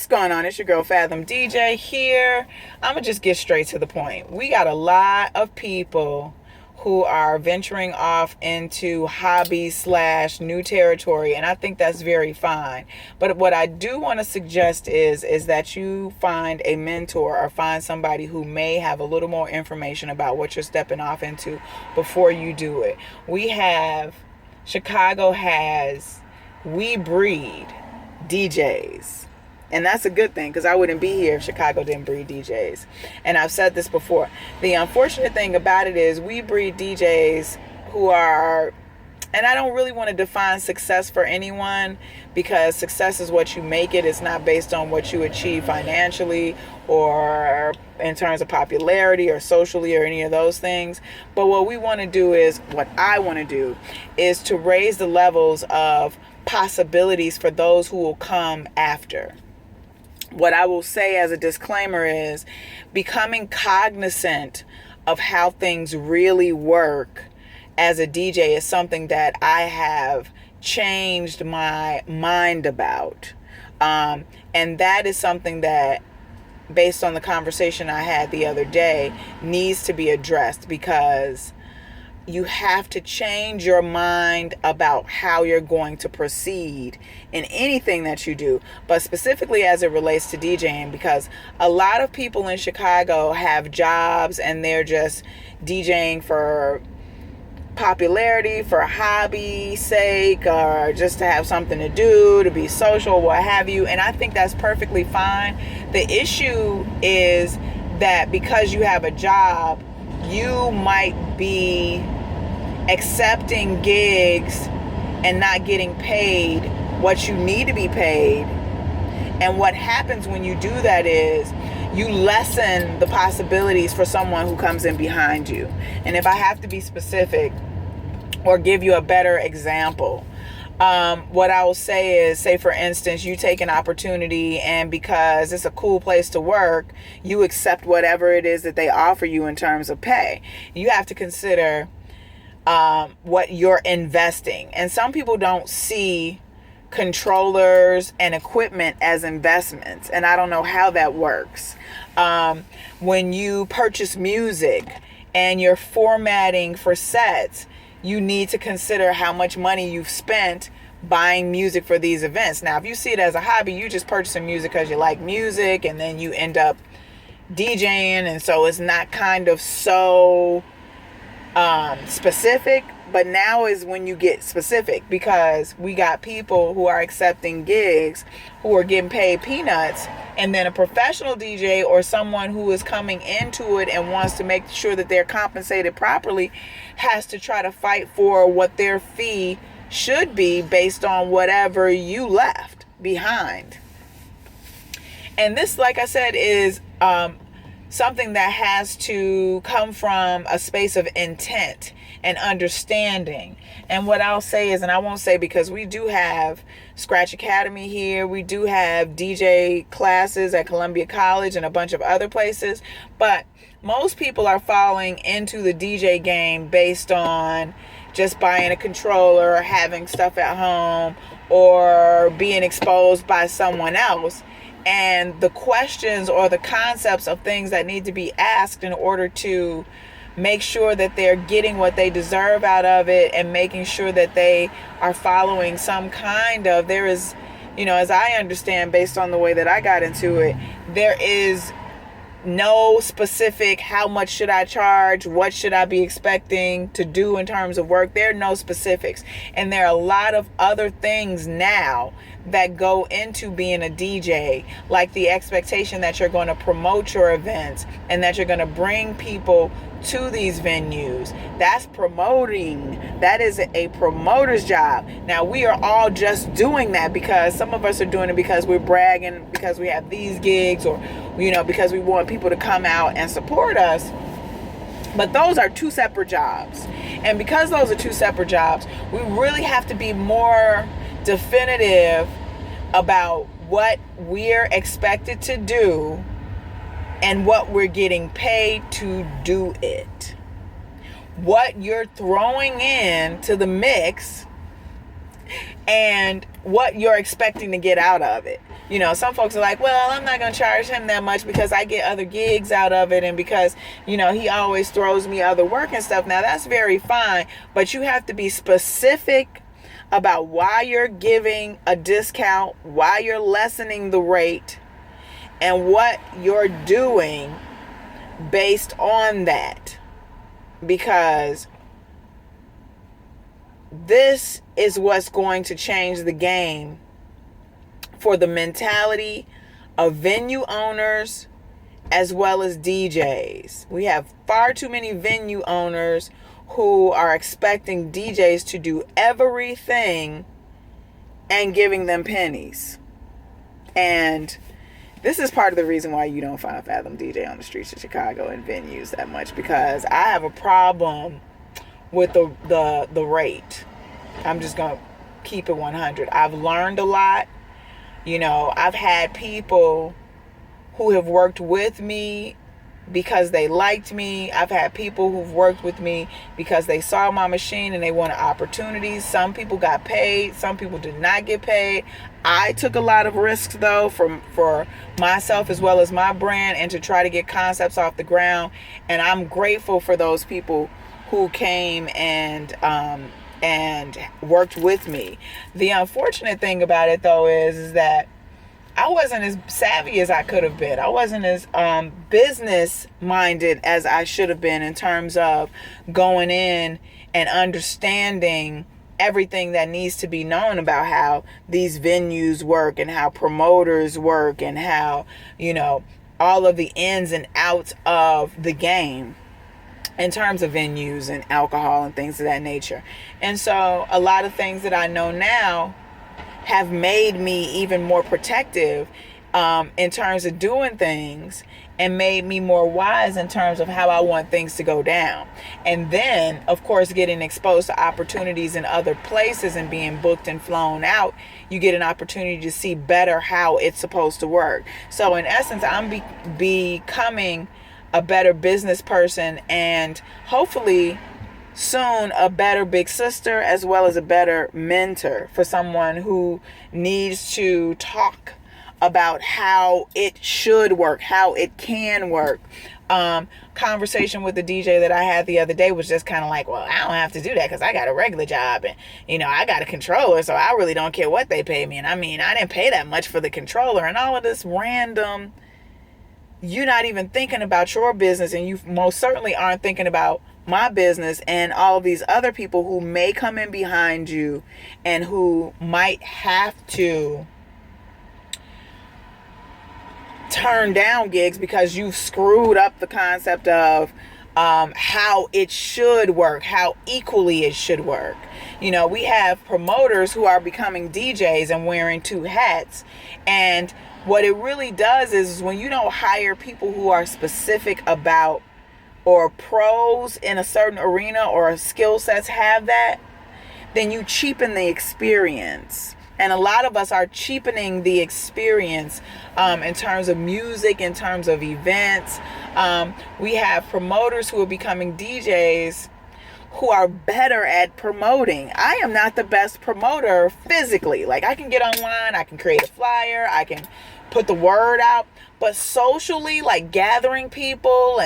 What's going on? It's your girl Fathom DJ here. I'm going to just get straight to the point. We got a lot of people who are venturing off into hobby / new territory, and I think that's very fine. But what I do want to suggest is that you find a mentor or find somebody who may have a little more information about what you're stepping off into before you do it. Chicago has We Breed DJs. And that's a good thing, because I wouldn't be here if Chicago didn't breed DJs. And I've said this before. The unfortunate thing about it is we breed DJs who are, and I don't really want to define success for anyone, because success is what you make it. It's not based on what you achieve financially or in terms of popularity or socially or any of those things. But what I want to do is to raise the levels of possibilities for those who will come after. What I will say as a disclaimer is becoming cognizant of how things really work as a DJ is something that I have changed my mind about. And that is something that, based on the conversation I had the other day, needs to be addressed, because you have to change your mind about how you're going to proceed in anything that you do, but specifically as it relates to DJing, because a lot of people in Chicago have jobs and they're just DJing for popularity, for hobby sake, or just to have something to do, to be social, what have you. And I think that's perfectly fine. The issue is that because you have a job, you might be accepting gigs and not getting paid what you need to be paid. And what happens when you do that is you lessen the possibilities for someone who comes in behind you. And if I have to be specific or give you a better example, what I will say is, say for instance, you take an opportunity, and because it's a cool place to work, you accept whatever it is that they offer you in terms of pay. You have to consider what you're investing. And some people don't see controllers and equipment as investments, and I don't know how that works. When you purchase music and you're formatting for sets, you need to consider how much money you've spent buying music for these events. Now, if you see it as a hobby, you just purchasing music because you like music, and then you end up DJing, and so it's not kind of so specific. But now is when you get specific, because we got people who are accepting gigs who are getting paid peanuts, and then a professional DJ or someone who is coming into it and wants to make sure that they're compensated properly has to try to fight for what their fee should be based on whatever you left behind. And this, like I said, is something that has to come from a space of intent and understanding. And what I'll say is, and I won't say because we do have Scratch Academy here, we do have DJ classes at Columbia College and a bunch of other places, but most people are falling into the DJ game based on just buying a controller or having stuff at home or being exposed by someone else. And the questions or the concepts of things that need to be asked in order to make sure that they're getting what they deserve out of it, and making sure that they are following some kind of, there is, as I understand, based on the way that I got into it, there is no specific how much should I charge, what should I be expecting to do in terms of work. There are no specifics. And there are a lot of other things now that go into being a DJ, like the expectation that you're going to promote your events and that you're going to bring people to these venues. That's promoting. That is a promoter's job. Now, we are all just doing that because some of us are doing it because we're bragging, because we have these gigs, or because we want people to come out and support us. But those are two separate jobs. And because those are two separate jobs, we really have to be more definitive about what we're expected to do and what we're getting paid to do it. What you're throwing in to the mix and what you're expecting to get out of it. some folks are like, well, I'm not going to charge him that much because I get other gigs out of it, and because, he always throws me other work and stuff. Now, that's very fine, but you have to be specific about why you're giving a discount, why you're lessening the rate, and what you're doing based on that. Because this is what's going to change the game for the mentality of venue owners as well as DJs. We have far too many venue owners who are expecting DJs to do everything and giving them pennies. And this is part of the reason why you don't find a Fathom DJ on the streets of Chicago and venues that much, because I have a problem with the rate. I'm just going to keep it 100. I've learned a lot. I've had people who have worked with me because they liked me. I've had people who've worked with me because they saw my machine and they wanted opportunities. Some people got paid. Some people did not get paid. I took a lot of risks, though, for myself as well as my brand, and to try to get concepts off the ground. And I'm grateful for those people who came and worked with me. The unfortunate thing about it, though, is that I wasn't as savvy as I could have been. I wasn't as business minded as I should have been, in terms of going in and understanding everything that needs to be known about how these venues work and how promoters work and how, all of the ins and outs of the game in terms of venues and alcohol and things of that nature. And so a lot of things that I know now have made me even more protective in terms of doing things, and made me more wise in terms of how I want things to go down. And then, of course, getting exposed to opportunities in other places and being booked and flown out, you get an opportunity to see better how it's supposed to work. So in essence, I'm becoming a better business person, and hopefully soon a better big sister, as well as a better mentor for someone who needs to talk about how it should work, how it can work. Conversation with the DJ that I had the other day was just kind of like, well, I don't have to do that because I got a regular job, and I got a controller, so I really don't care what they pay me. And I didn't pay that much for the controller, and all of this random. You're not even thinking about your business, and you most certainly aren't thinking about my business and all of these other people who may come in behind you and who might have to turn down gigs because you've screwed up the concept of how it should work, how equally it should work. We have promoters who are becoming DJs and wearing two hats, and what it really does is when you don't hire people who are specific about, or pros in a certain arena, or skill sets have that, then you cheapen the experience. And a lot of us are cheapening the experience in terms of music, in terms of events. We have promoters who are becoming DJs who are better at promoting. I am not the best promoter physically. Like, I can get online, I can create a flyer, I can put the word out, but socially, like gathering people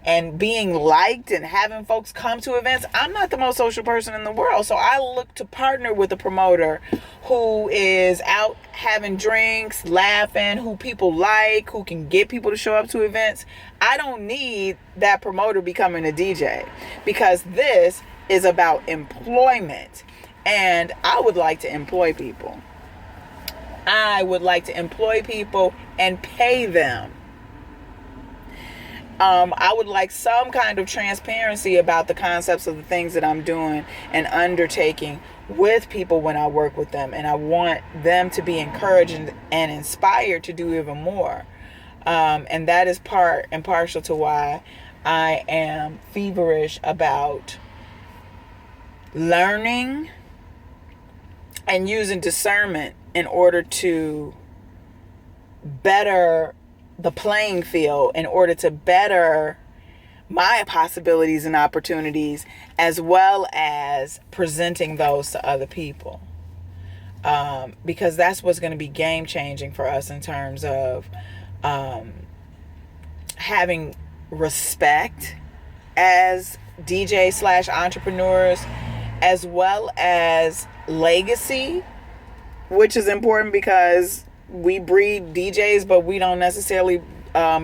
and being liked and having folks come to events, I'm not the most social person in the world. So I look to partner with a promoter who is out having drinks, laughing, who people like, who can get people to show up to events. I don't need that promoter becoming a DJ, because this is about employment, and I would like to employ people. I would like to employ people and pay them. I would like some kind of transparency about the concepts of the things that I'm doing and undertaking with people when I work with them. And I want them to be encouraged and inspired to do even more. And that is part and partial to why I am feverish about learning and using discernment in order to better the playing field, in order to better my possibilities and opportunities, as well as presenting those to other people. because that's what's going to be game changing for us in terms of having respect as DJ slash entrepreneurs, as well as legacy, which is important because we breed DJs, but we don't necessarily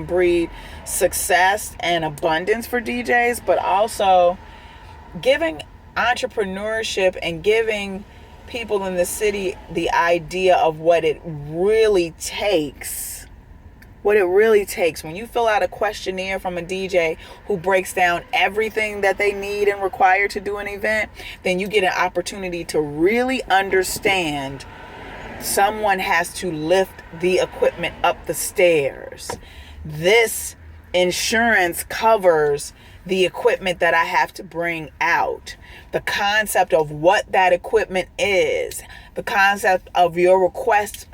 breed success and abundance for DJs, but also giving entrepreneurship and giving people in the city the idea of what it really takes. What it really takes. When you fill out a questionnaire from a DJ who breaks down everything that they need and require to do an event, then you get an opportunity to really understand someone has to lift the equipment up the stairs. This insurance covers the equipment that I have to bring out. The concept of what that equipment is. The concept of your request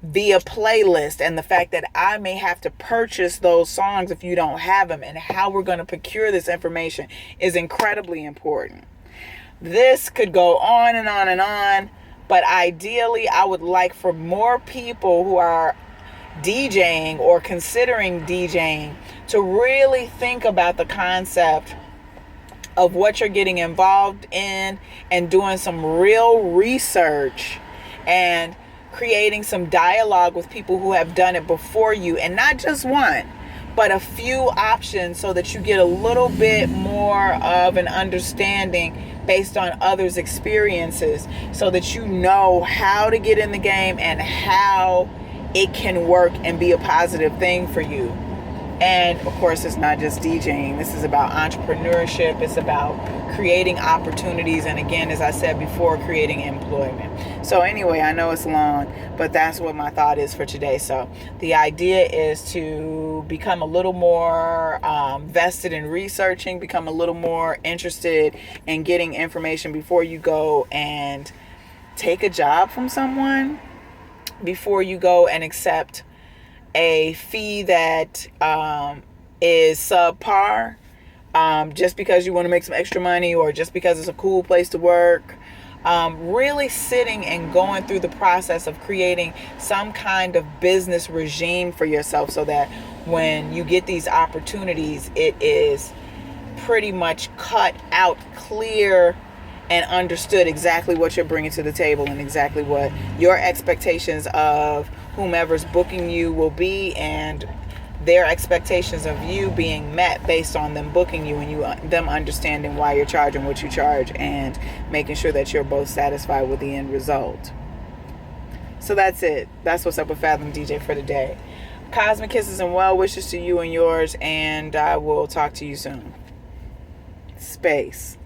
via playlist, and the fact that I may have to purchase those songs if you don't have them, and how we're going to procure this information is incredibly important. This could go on and on and on, but ideally I would like for more people who are DJing or considering DJing to really think about the concept of what you're getting involved in and doing some real research and creating some dialogue with people who have done it before you, and not just one, but a few options, so that you get a little bit more of an understanding based on others' experiences, so that you know how to get in the game and how it can work and be a positive thing for you. And of course, it's not just DJing. This is about entrepreneurship. It's about creating opportunities. And again, as I said before, creating employment. So anyway, I know it's long, but that's what my thought is for today. So the idea is to become a little more vested in researching, become a little more interested in getting information before you go and take a job from someone, before you go and accept a fee that is subpar, just because you want to make some extra money, or just because it's a cool place to work. Really sitting and going through the process of creating some kind of business regime for yourself, so that when you get these opportunities, it is pretty much cut out, clear, and understood exactly what you're bringing to the table, and exactly what your expectations of whomever's booking you will be, and their expectations of you being met based on them booking you, and them understanding why you're charging what you charge, and making sure that you're both satisfied with the end result. So that's it. That's what's up with Fathom DJ for today. Cosmic kisses and well wishes to you and yours, and I will talk to you soon. Space.